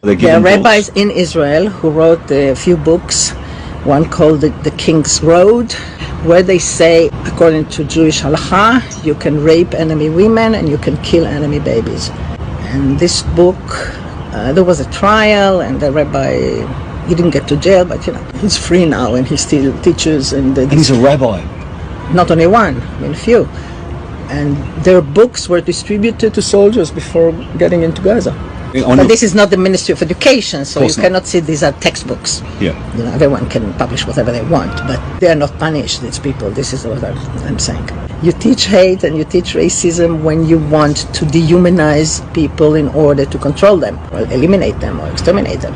There are rabbis in Israel who wrote a few books, one called the King's Road, where they say, according to Jewish halacha, you can rape enemy women and you can kill enemy babies. And this book, there was a trial, and the rabbi, he didn't get to jail, but he's free now and he still teaches. And he's a rabbi? Not only one, a few. And their books were distributed to soldiers before getting into Gaza. But this is not the Ministry of Education, so you cannot say these are textbooks. Yeah. Everyone can publish whatever they want, but they are not punished, these people. This is what I'm saying. You teach hate and you teach racism when you want to dehumanize people in order to control them, or eliminate them, or exterminate them.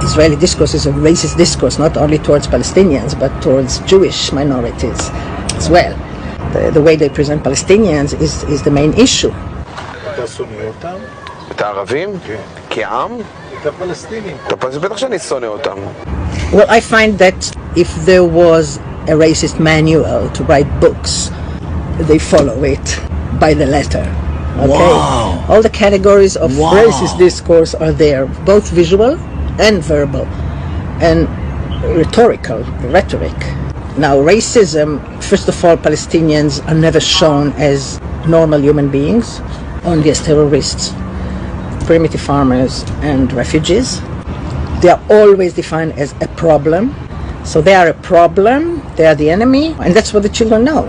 Israeli discourse is a racist discourse, not only towards Palestinians, but towards Jewish minorities as well. The way they present Palestinians is the main issue. את הערבים? כעם? את הפלסטינים. בטח שאני שונא אותם. Well, I find that if there was a racist manual to write books, they follow it by the letter. Okay? Wow. All the categories of racist discourse are there, both visual and verbal, and rhetoric. Now, racism, first of all, Palestinians are never shown as normal human beings, only as terrorists, primitive farmers, and refugees. They are always defined as a problem. So they are a problem, they are the enemy, and that's what the children know.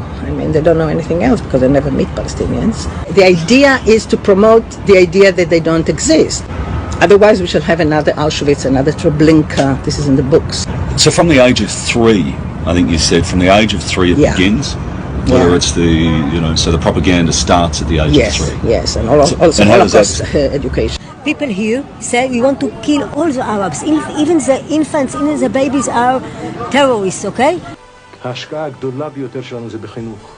They don't know anything else because they never meet Palestinians. The idea is to promote the idea that they don't exist. Otherwise, we shall have another Auschwitz, another Treblinka. This is in the books. So from the age of 3, I think you said, from the age of 3 it begins? Whether it's so the propaganda starts at the age of 3. Yes, and also Holocaust education. People here say we want to kill all the Arabs, even the infants, even the babies are terrorists, okay? ההשקעה הגדולה ביותר שלנו זה בחינוך.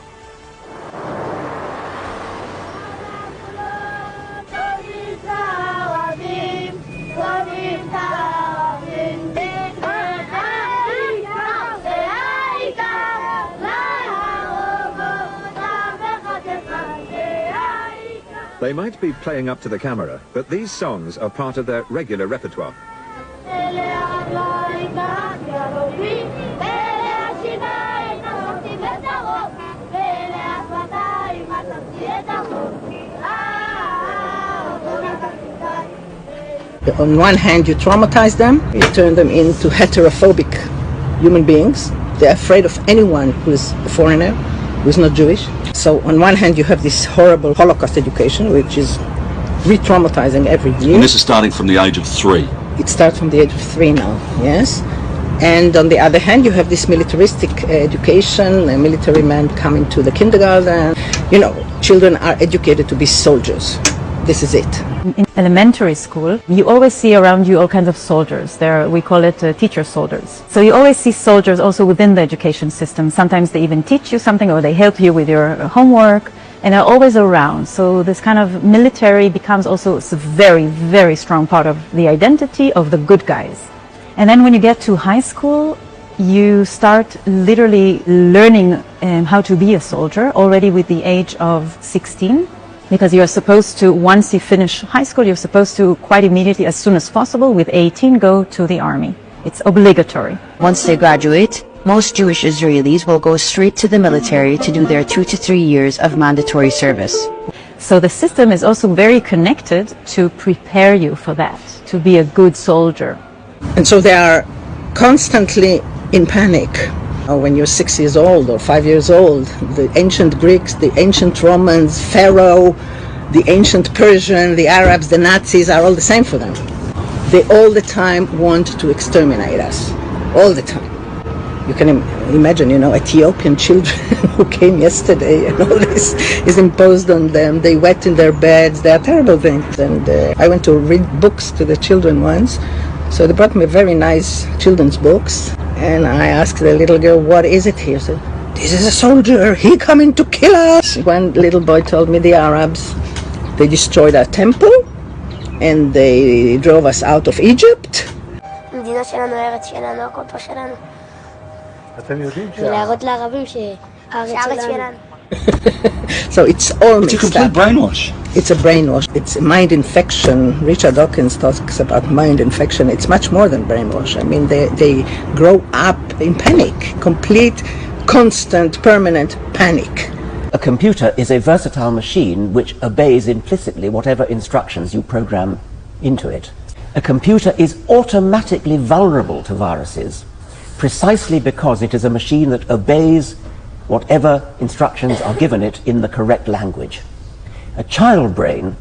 They might be playing up to the camera, but these songs are part of their regular repertoire. On one hand, you traumatize them, you turn them into heterophobic human beings. They're afraid of anyone who is a foreigner, who is not Jewish. So on one hand, you have this horrible Holocaust education, which is re-traumatizing every year. And this is starting from the age of 3? It starts from the age of 3 now, yes. And on the other hand, you have this militaristic education, a military man coming to the kindergarten. Children are educated to be soldiers. This is it. In elementary school, you always see around you all kinds of soldiers. We call it teacher soldiers. So you always see soldiers also within the education system. Sometimes they even teach you something or they help you with your homework, and they're always around. So this kind of military becomes also a very, very strong part of the identity of the good guys. And then when you get to high school, you start literally learning how to be a soldier already with the age of 16. Because you're supposed to, once you finish high school, you're supposed to quite immediately, as soon as possible, with 18, go to the army. It's obligatory. Once they graduate, most Jewish Israelis will go straight to the military to do their 2 to 3 years of mandatory service. So the system is also very connected to prepare you for that, to be a good soldier. And so they are constantly in panic. When you're 6 years old or 5 years old, the ancient Greeks, the ancient Romans, Pharaoh, the ancient Persian, the Arabs, the Nazis are all the same for them. They all the time want to exterminate us, all the time. You can imagine, Ethiopian children who came yesterday, and all this is imposed on them. They wet in their beds. They are terrible things. And I went to read books to the children once. So they brought me very nice children's books. And I asked the little girl, what is it here? She said, this is a soldier. He coming to kill us. One little boy told me the Arabs, they destroyed our temple and they drove us out of Egypt. המדינה שלנו, הארץ שלנו, הכל פה שלנו. אתם יודעים ולהראות לערבים שהארץ שלנו. So it's all It's a mixed complete up. brainwash. It's a brainwash. It's a mind infection. Richard Dawkins talks about mind infection. It's much more than brainwash. I mean, they grow up in panic, complete, constant, permanent panic. A computer is a versatile machine which obeys implicitly whatever instructions you program into it. A computer is automatically vulnerable to viruses precisely because it is a machine that obeys whatever instructions are given it in the correct language. A child brain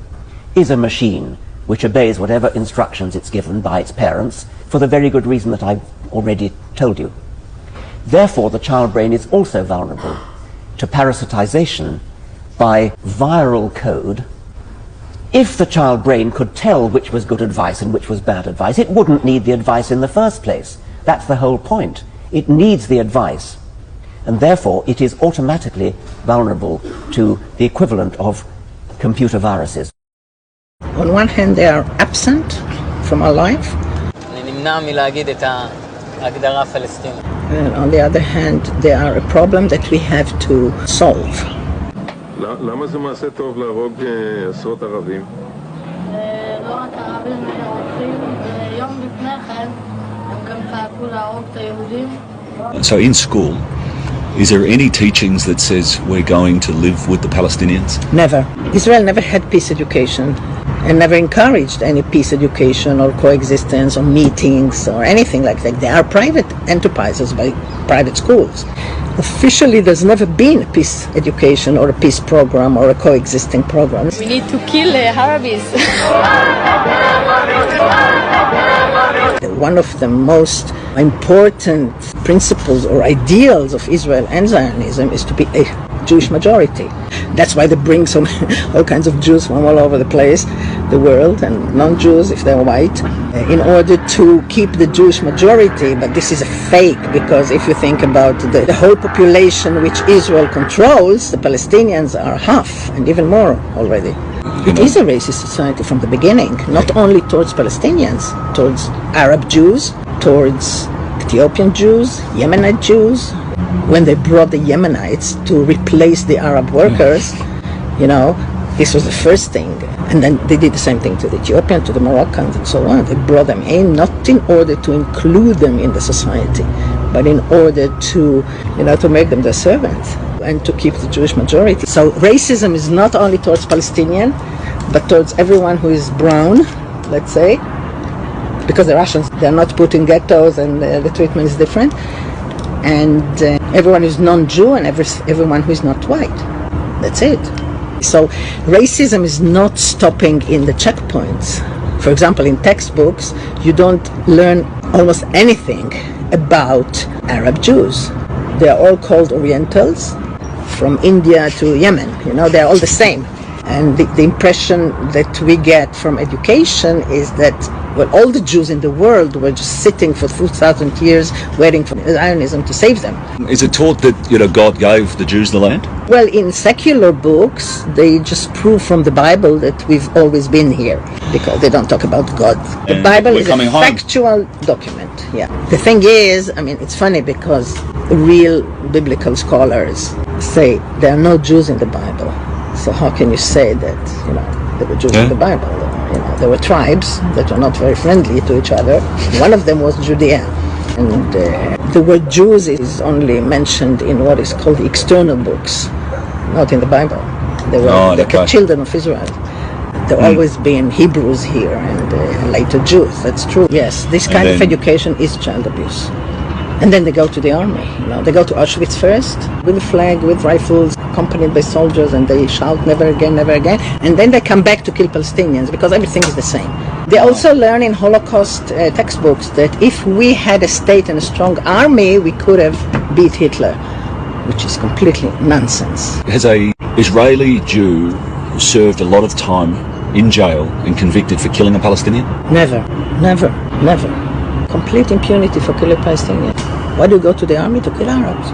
is a machine which obeys whatever instructions it's given by its parents for the very good reason that I've already told you. Therefore, the child brain is also vulnerable to parasitization by viral code. If the child brain could tell which was good advice and which was bad advice, it wouldn't need the advice in the first place. That's the whole point. It needs the advice, and therefore it is automatically vulnerable to the equivalent of computer viruses. On one hand, they are absent from our life. And on the other hand, they are a problem that we have to solve. למה זה מעשה טוב להרוג עשרות ערבים? לא רק ערבים רוצים, ויום לפני כן הם גם צעקו להרוג את היהודים. So in school, is there any teachings that says we're going to live with the Palestinians? Never. Israel never had peace education and never encouraged any peace education or coexistence or meetings or anything like that. They are private enterprises by private schools. Officially, there's never been a peace education or a peace program or a coexisting program. We need to kill Arabs. One of the most important principles or ideals of Israel and Zionism is to be a Jewish majority. That's why they bring all kinds of Jews from all over the place, the world, and non-Jews if they're white, in order to keep the Jewish majority. But this is a fake, because if you think about the whole population which Israel controls, the Palestinians are half and even more already. It is a racist society from the beginning, not only towards Palestinians, towards Arab Jews, towards Ethiopian Jews, Yemenite Jews. When they brought the Yemenites to replace the Arab workers, this was the first thing. And then they did the same thing to the Ethiopians, to the Moroccans, and so on. They brought them in, not in order to include them in the society, but in order to, to make them their servants and to keep the Jewish majority. So racism is not only towards Palestinian, but towards everyone who is brown, let's say, because the Russians, they're not put in ghettos and the treatment is different. And everyone who's non-Jew and everyone who is not white. That's it. So racism is not stopping in the checkpoints. For example, in textbooks, you don't learn almost anything about Arab Jews. They are all called Orientals, from India to Yemen. They're all the same. And the impression that we get from education is that, all the Jews in the world were just sitting for 2,000 years waiting for Zionism to save them. Is it taught that, God gave the Jews the land? Well, in secular books, they just prove from the Bible that we've always been here, because they don't talk about God. The And Bible we're is a coming home. factual document, yeah. The thing is, it's funny because real biblical scholars say there are no Jews in the Bible. So how can you say that, there were Jews in the Bible? There were tribes that were not very friendly to each other. One of them was Judea. And the word Jews is only mentioned in what is called the external books, not in the Bible. They were the children of Israel. There have always been Hebrews here and later Jews. That's true. Yes, this kind of education is child abuse. And then they go to the army. They go to Auschwitz first with a flag, with rifles, accompanied by soldiers, and they shout never again, never again. And then they come back to kill Palestinians because everything is the same. They also learn in Holocaust textbooks that if we had a state and a strong army, we could have beat Hitler, which is completely nonsense. Has a Israeli Jew served a lot of time in jail and convicted for killing a Palestinian? Never, never, never. Complete impunity for killing Palestinians. Why do you go to the army? To kill Arabs.